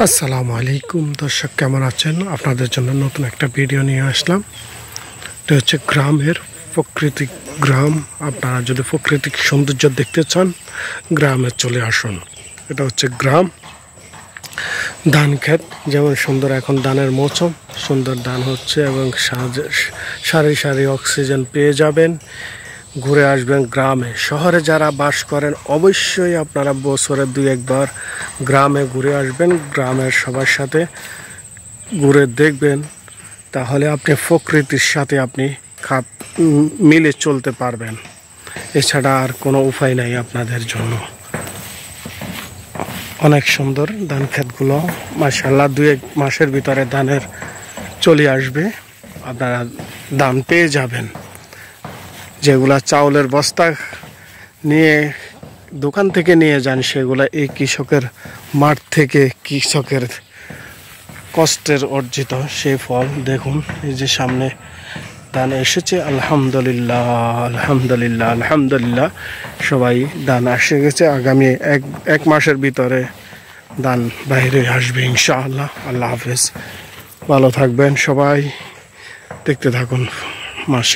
আসসালামু আলাইকুম দর্শক, কেমন আছেন? আপনাদের জন্য নতুন একটা ভিডিও নিয়ে আসলাম। এটা হচ্ছে গ্রামের প্রাকৃতিক গ্রাম। আপনারা যদি প্রাকৃতিক সৌন্দর্য দেখতে চান, গ্রামে চলে আসুন। এটা হচ্ছে গ্রাম, ধান ক্ষেত। যেমন সুন্দর, এখন ধানের মৌসুম, সুন্দর ধান হচ্ছে এবং সারি সারি অক্সিজেন পেয়ে যাবেন। ঘুরে আসবেন গ্রামে। শহরে যারা বাস করেন অবশ্যই আপনারা বছরে 2-1 বার গ্রামে ঘুরে আসবেন, গ্রামের সবার সাথে ঘুরে দেখবেন। তাহলে আপনি প্রকৃতির সাথে আপনি মিলে চলতে পারবেন। এছাড়া আর কোনো উপায় নাই আপনাদের জন্য। অনেক সুন্দর ধান ক্ষেতগুলো, মাশাআল্লাহ 2-1 মাসের ভিতরে ধানের চলে আসবে, আপনারা ধান পেয়ে যাবেন। যেগুলা চাউলের বস্তা নিয়ে দোকান থেকে নিয়ে যান, সেগুলা এই কৃষকের মাঠ থেকে কৃষকের কষ্টের অর্জিত সেই ফল। দেখুন, এই যে সামনে ধান এসেছে। আলহামদুলিল্লাহ, আলহামদুলিল্লাহ, আলহামদুলিল্লাহ। সবাই ধান এসে গেছে। আগামী এক মাসের ভিতরে ধান বাইরে আসবে ইনশাআল্লাহ। আল্লাহ হাফেজ, ভালো থাকবেন সবাই। দেখতে থাকুন মাঠ।